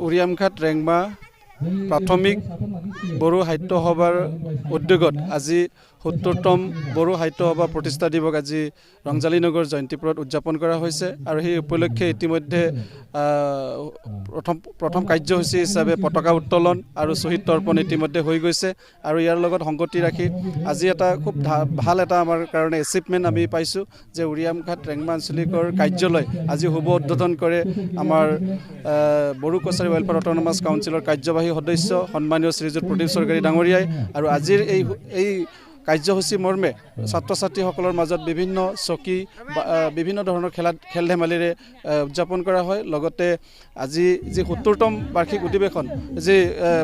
উৰিয়ামঘাট ৰেংমা প্ৰাথমিক বড়ো সাহিত্য সভাৰ উদ্যোগত আজি ৭০তম বড়ো সাহিত্য সভা প্ৰতিষ্ঠা দিৱস আজি ৰংজালী নগৰ জয়ন্তীপুৰত উদযাপন কৰা হৈছে আৰু সেই উপলক্ষে ইতিমধ্যে প্ৰথম কাৰ্যসূচী হিচাপে পতাকা উত্তোলন আৰু শ্বহীদ তৰ্পণ ইতিমধ্যে হৈ গৈছে আৰু ইয়াৰ লগত সংগতি ৰাখি আজি এটা খুব ভাল এটা আমাৰ কাৰণে এচিভমেণ্ট আমি পাইছোঁ যে উৰিয়ামঘাট ৰেংমা আঞ্চলিকৰ কাৰ্যালয় আজি শুভ উদ্বোধন কৰে আমাৰ বড়ো কছাৰী ৱেলফেয়াৰ অট'নমাছ কাউন্সিলৰ কাৰ্যবাহী সদস্য সন্মানীয় শ্ৰীযুত প্ৰদীপ চৰকাৰী ডাঙৰীয়াই আৰু আজিৰ এই কাৰ্যসূচী মৰ্মে ছাত্ৰ ছাত্ৰীসকলৰ মাজত বিভিন্ন চকী বিভিন্ন ধৰণৰ খেল ধেমালিৰে উদযাপন কৰা হয় লগতে আজি যি ৭০তম বাৰ্ষিক অধিৱেশন যি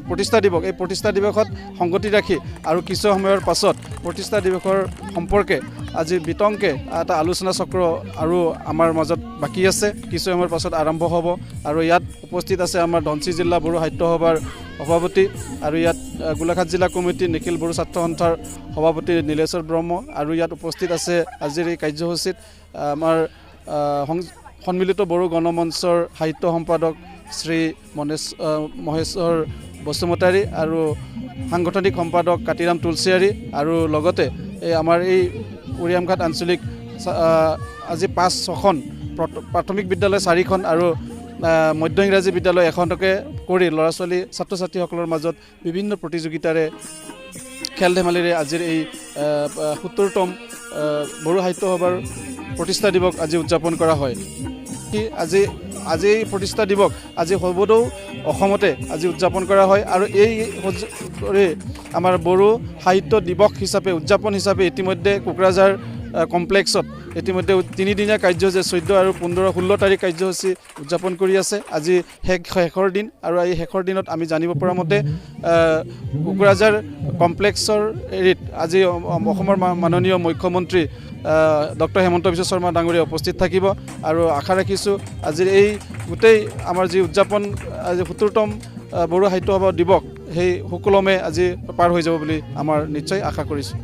প্ৰতিষ্ঠা দিৱস এই প্ৰতিষ্ঠা দিৱসত সংগতি ৰাখি আৰু কিছু সময়ৰ পাছত প্ৰতিষ্ঠা দিৱসৰ সম্পৰ্কে আজি বিতংকে এটা আলোচনা চক্ৰ আৰু আমাৰ মাজত বাকী আছে কিছু সময়ৰ পাছত আৰম্ভ হ'ব আৰু ইয়াত উপস্থিত আছে আমাৰ ধনশিৰি জিলা বড়ো সাহিত্য সভাৰ সভাপতি আৰু ইয়াত গোলাঘাট জিলা কমিটি নিখিল বড়ো ছাত্ৰ সন্থাৰ সভাপতি নীলেশ্বৰ ব্ৰহ্ম আৰু ইয়াত উপস্থিত আছে আজিৰ এই কাৰ্যসূচীত আমাৰ সন্মিলিত বড়ো গণমঞ্চৰ সাহিত্য সম্পাদক শ্ৰী মহেশ্বৰ বসুমতাৰী আৰু সাংগঠনিক সম্পাদক কাতিৰাম তুলসীয়াৰী আৰু লগতে এই আমাৰ এই উৰিয়ামঘাট আঞ্চলিক আজি ৫-৬খন প্ৰাথমিক বিদ্যালয় 4খন আৰু মধ্য ইংৰাজী বিদ্যালয় এখনকে কৰি ল'ৰা ছোৱালী ছাত্ৰ ছাত্ৰীসকলৰ মাজত বিভিন্ন প্ৰতিযোগিতাৰে খেল ধেমালিৰে আজিৰ এই ৭০তম বড়ো সাহিত্য সভাৰ প্ৰতিষ্ঠা দিৱস আজি উদযাপন কৰা হয় আজি এই প্ৰতিষ্ঠা দিৱস আজি সৰ্বদৌ অসমতে আজি উদযাপন কৰা হয় আৰু এই আমাৰ বড়ো সাহিত্য দিৱস হিচাপে উদযাপন হিচাপে ইতিমধ্যে কোকৰাঝাৰ কমপ্লেক্সত ইতিমধ্যে 3দিনীয়া কাৰ্যসূচী 14 আৰু 15-16 তাৰিখ কাৰ্যসূচী উদযাপন কৰি আছে আজি শেষৰ দিন আৰু এই শেষৰ দিনত আমি জানিব পৰা মতে কোকৰাঝাৰ কমপ্লেক্সৰ এৰিত আজি অসমৰ মাননীয় মুখ্যমন্ত্ৰী ডক্টৰ হেমন্ত বিশ্ব শৰ্মা ডাঙৰীয়া উপস্থিত থাকিব আৰু আশা ৰাখিছোঁ আজিৰ এই গোটেই আমাৰ যি উদযাপন আজি ৭০তম বড়ো সাহিত্য সভা দিৱস সেই সুকলমে আজি পাৰ হৈ যাব বুলি আমাৰ নিশ্চয় আশা কৰিছোঁ।